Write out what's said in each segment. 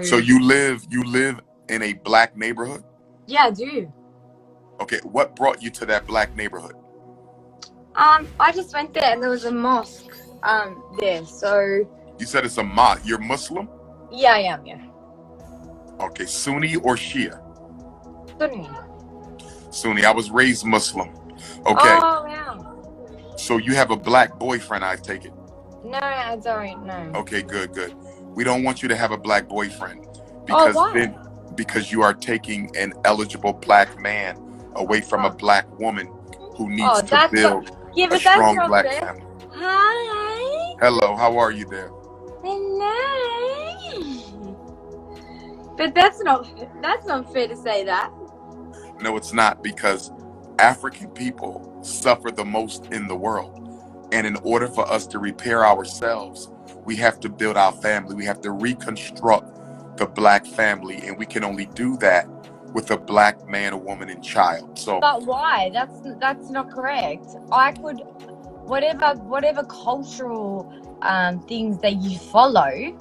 So you live in a black neighborhood? Yeah, I do. Okay, what brought you to that black neighborhood? I just went there and there was a mosque there. So You said it's a mosque. You're Muslim? yeah, I am. Yeah, Okay, Sunni or Shia? Sunni. Sunni. I was raised Muslim. Okay, Oh wow. so you have a black boyfriend, I take it. No, I don't. No. Okay, good. We don't want you to have a black boyfriend Oh, why? because you are taking an eligible black man away from a black woman who needs to that's build yeah, a but that's strong not black fair. family. Hi. Hello, how are you there? Hello. But that's not fair to say that. No, it's not, because African people suffer the most in the world. And in order for us to repair ourselves, we have to build our family. We have to reconstruct the black family. And we can only do that with a black man, a woman, and child. So, But why? That's not correct. I could, whatever cultural things that you follow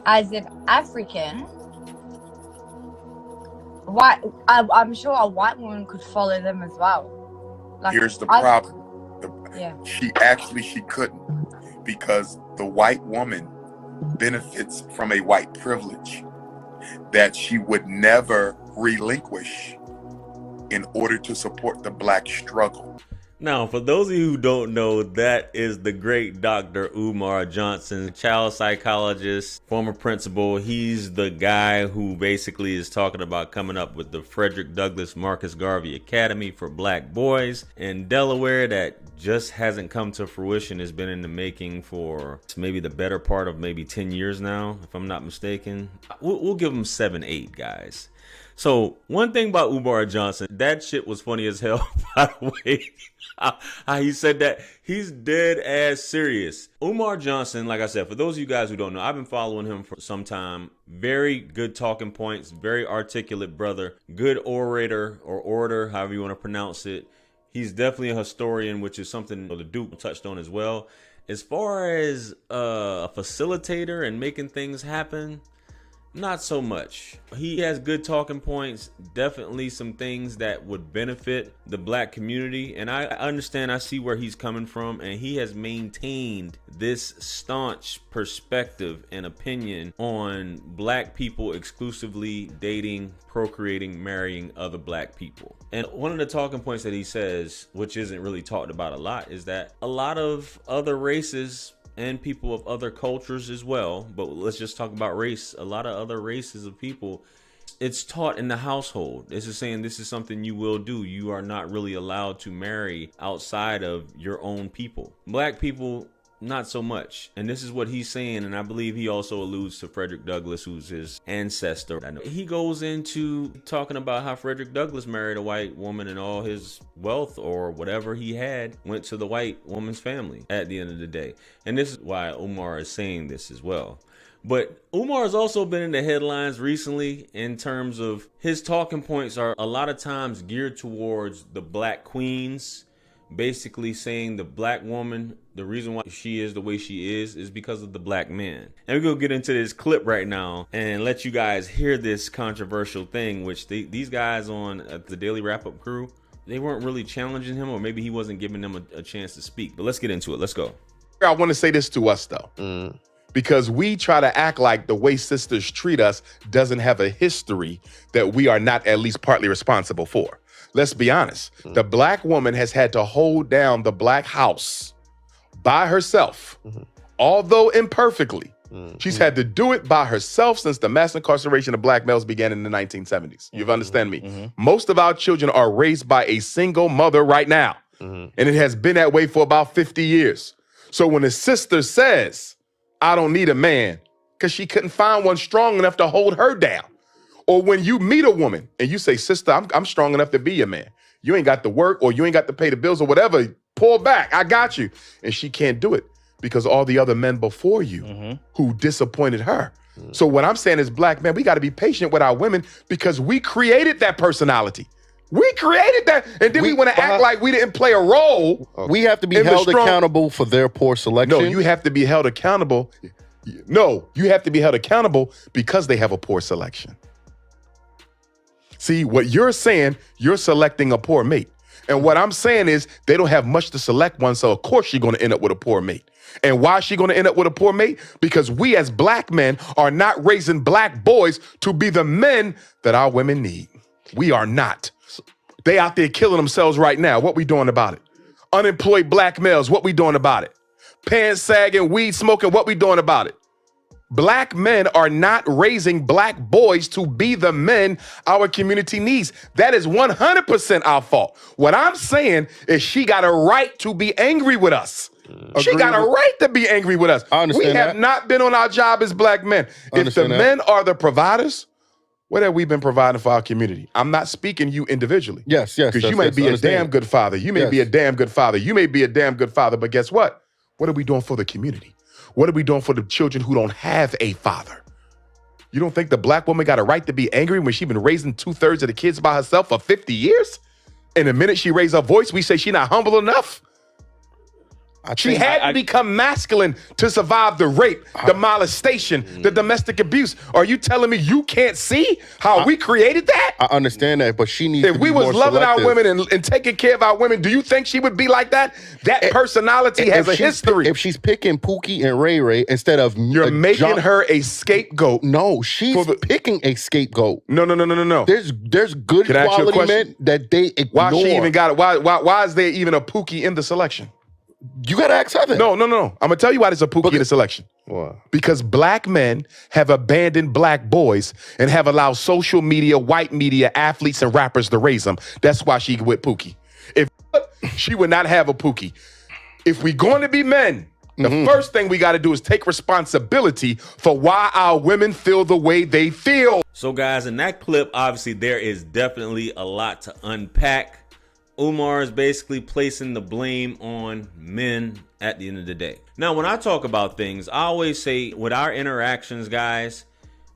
as an African, I'm sure a white woman could follow them as well. Like, here's the problem. Yeah. She couldn't, because the white woman benefits from a white privilege that she would never relinquish in order to support the black struggle. Now, for those of you who don't know, that is the great Dr. Umar Johnson, child psychologist, former principal. He's the guy who basically is talking about coming up with the Frederick Douglass Marcus Garvey Academy for Black boys in Delaware that just hasn't come to fruition. It's been in the making for maybe the better part of maybe 10 years now, if I'm not mistaken. We'll give him 7, 8 guys. So one thing about Umar Johnson, that shit was funny as hell, by the way. How he said that, he's dead ass serious. Umar Johnson, like I said, for those of you guys who don't know, I've been following him for some time. Very good talking points, very articulate brother, good orator or orator, however you want to pronounce it. He's definitely a historian, which is something the Duke touched on as well. As far as a facilitator and making things happen, not so much. He has good talking points, definitely some things that would benefit the black community. And I understand, I see where he's coming from, and he has maintained this staunch perspective and opinion on black people exclusively dating, procreating, marrying other black people. And one of the talking points that he says, which isn't really talked about a lot, is that a lot of other races and people of other cultures as well, but let's just talk about race. A lot of other races of people, it's taught in the household. This is saying this is something you will do. You are not really allowed to marry outside of your own people. Black people, not so much. And this is what he's saying, and I believe he also alludes to Frederick Douglass, who's his ancestor. I know he goes into talking about how Frederick Douglass married a white woman, and all his wealth or whatever he had went to the white woman's family at the end of the day. And this is why Umar is saying this as well. But Umar has also been in the headlines recently in terms of his talking points are a lot of times geared towards the black queens, basically saying the black woman, the reason why she is the way she is because of the black man. And we're going to get into this clip right now and let you guys hear this controversial thing, which these guys on the Daily Wrap-Up crew, they weren't really challenging him, or maybe he wasn't giving them a chance to speak. But let's get into it. Let's go. I want to say this to us, though, because we try to act like the way sisters treat us doesn't have a history that we are not at least partly responsible for. Let's be honest. The black woman has had to hold down the black house by herself, although imperfectly. She's had to do it by herself since the mass incarceration of black males began in the 1970s. You understand me? Most of our children are raised by a single mother right now. And it has been that way for about 50 years. So when a sister says, I don't need a man, because she couldn't find one strong enough to hold her down. Or when you meet a woman and you say, sister, I'm strong enough to be your man. You ain't got to work, or you ain't got to pay the bills or whatever. Pull back. I got you. And she can't do it because all the other men before you who disappointed her. So what I'm saying is, black men, we got to be patient with our women because we created that personality. We created that. And then we want to act like we didn't play a role. We have to be held accountable for their poor selection. No, you have to be held accountable. No, you have to be held accountable because they have a poor selection. See, what you're saying, you're selecting a poor mate. And what I'm saying is they don't have much to select one, so of course you're going to end up with a poor mate. And why is she going to end up with a poor mate? Because we as black men are not raising black boys to be the men that our women need. We are not. They out there killing themselves right now. What we doing about it? Unemployed black males, what we doing about it? Pants sagging, weed smoking, what we doing about it? Black men are not raising black boys to be the men our community needs. That is 100% our fault. What I'm saying is she got a right to be angry with us. She got a right to be angry with us. I understand we have not been on our job as black men. If the men are the providers, what have we been providing for our community? I'm not speaking you individually. Yes. Because you may be a damn good father. You may be a damn good father. You may be a damn good father. But guess what? What are we doing for the community? What are we doing for the children who don't have a father? You don't think the black woman got a right to be angry when she's been raising 2/3 of the kids by herself for 50 years? And the minute she raised her voice, we say she's not humble enough? She had to become masculine to survive the rape, the molestation, the domestic abuse. Are you telling me you can't see how we created that? I understand that, but she needs to be If we was more loving selective. our women and taking care of our women, do you think she would be like that? That personality has a history. If she's picking Pookie and Ray Ray instead of You're making her a scapegoat. No, she's picking a scapegoat. No. There's good Can I ask you a quality question? men that they ignore. Why she even got it? Why is there even a Pookie in the selection? You gotta ask her that. No. I'm gonna tell you why there's a Pookie in the selection. Why? Because black men have abandoned black boys and have allowed social media, white media, athletes, and rappers to raise them. That's why she with Pookie. If she would not have a Pookie. If we're going to be men, the first thing we got to do is take responsibility for why our women feel the way they feel. So guys, in that clip, obviously there is definitely a lot to unpack. Umar is basically placing the blame on men at the end of the day. Now, when I talk about things, I always say with our interactions, guys,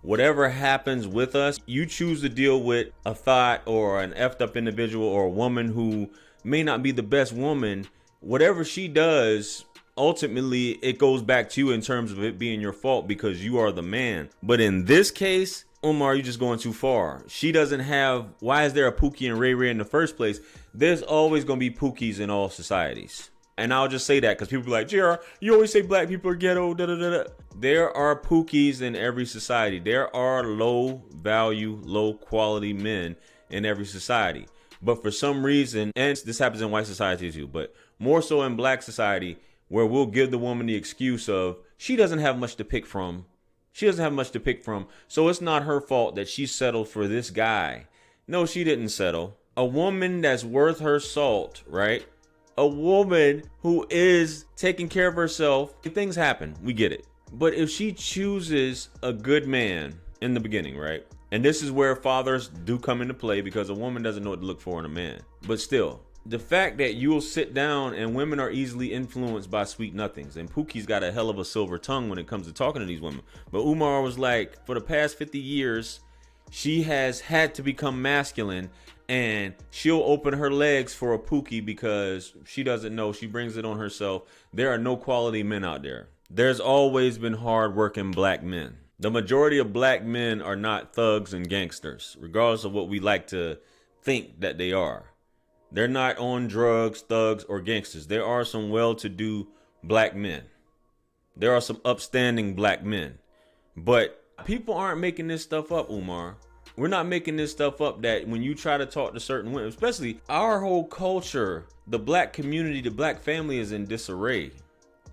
whatever happens with us, you choose to deal with a thought or an effed up individual or a woman who may not be the best woman. Whatever she does, ultimately, it goes back to you in terms of it being your fault because you are the man. But in this case, Umar, you're just going too far. She doesn't have, why is there a Pookie and Ray Ray in the first place? There's always going to be Pookies in all societies. And I'll just say that because people be like, JR, you always say black people are ghetto, da da da da. There are Pookies in every society. There are low value, low quality men in every society. But for some reason, and this happens in white society too, but more so in black society, where we'll give the woman the excuse of she doesn't have much to pick from. She doesn't have much to pick from. So it's not her fault that she settled for this guy. No, she didn't settle. A woman that's worth her salt, right? A woman who is taking care of herself. Things happen. We get it. But if she chooses a good man in the beginning, right? And this is where fathers do come into play because a woman doesn't know what to look for in a man. But still, the fact that you'll sit down and women are easily influenced by sweet nothings. And Pookie's got a hell of a silver tongue when it comes to talking to these women. But Umar was like, for the past 50 years, she has had to become masculine and she'll open her legs for a Pookie because she doesn't know. She brings it on herself. There are no quality men out there. There's always been hardworking black men. The majority of black men are not thugs and gangsters, regardless of what we like to think that they are. They're not on drugs, thugs, or gangsters. There are some well-to-do black men. There are some upstanding black men. But people aren't making this stuff up, Umar. We're not making this stuff up that when you try to talk to certain women, especially our whole culture, the black community, the black family is in disarray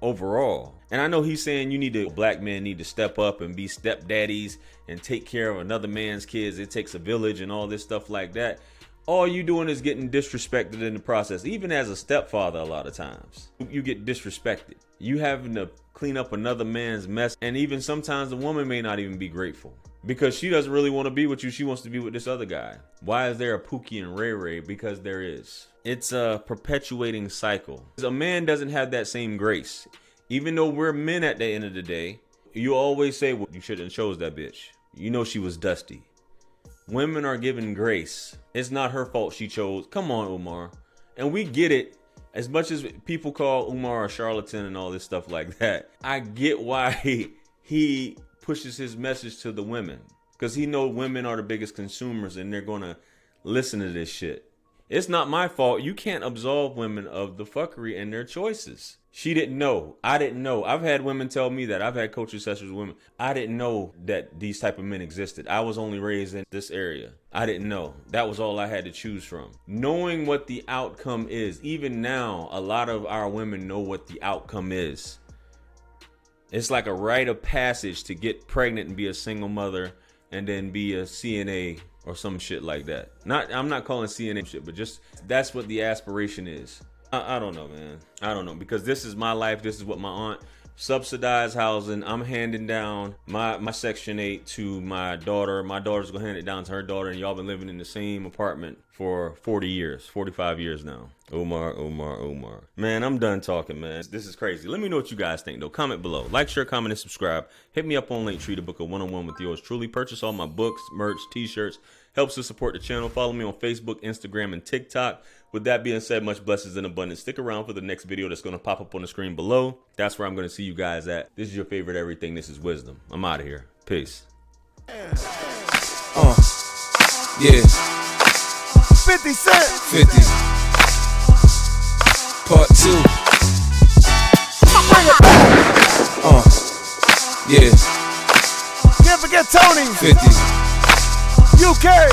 overall. And I know he's saying black men need to step up and be stepdaddies and take care of another man's kids. It takes a village and all this stuff like that. All you doing is getting disrespected in the process. Even as a stepfather, a lot of times you get disrespected. You having to clean up another man's mess. And even sometimes the woman may not even be grateful because she doesn't really want to be with you. She wants to be with this other guy. Why is there a Pookie and Ray Ray? Because there is. It's a perpetuating cycle. A man doesn't have that same grace. Even though we're men at the end of the day, you always say, well, you shouldn't have chose that bitch. You know she was dusty. Women are given grace. It's not her fault she chose. Come on, Umar. And we get it. As much as people call Umar a charlatan and all this stuff like that, I get why he pushes his message to the women because he knows women are the biggest consumers and they're going to listen to this shit. It's not my fault. You can't absolve women of the fuckery and their choices. She didn't know. I didn't know. I've had women tell me that. I've had coaching sessions with women. I didn't know that these type of men existed. I was only raised in this area. I didn't know. That was all I had to choose from. Knowing what the outcome is. Even now, a lot of our women know what the outcome is. It's like a rite of passage to get pregnant and be a single mother and then be a CNA or some shit like that. I'm not calling CNA shit, but just that's what the aspiration is. I don't know, man. I don't know, because this is my life. This is what my aunt subsidized housing. I'm handing down my Section 8 to my daughter. My daughter's gonna hand it down to her daughter, and y'all been living in the same apartment for 40 years, 45 years now. Umar. Man, I'm done talking, man. This is crazy. Let me know what you guys think, though. Comment below. Like, share, comment, and subscribe. Hit me up on Linktree to book a one-on-one with yours truly. Purchase all my books, merch, t-shirts. Helps to support the channel. Follow me on Facebook, Instagram, and TikTok. With that being said, much blessings and abundance. Stick around for the next video that's going to pop up on the screen below. That's where I'm going to see you guys at. This is your favorite everything. This is Wisdom. I'm out of here. Peace. Yeah. 50 Cent. 50. Part 2. Bring it back. Yeah. Can't forget Tony. 50. UK.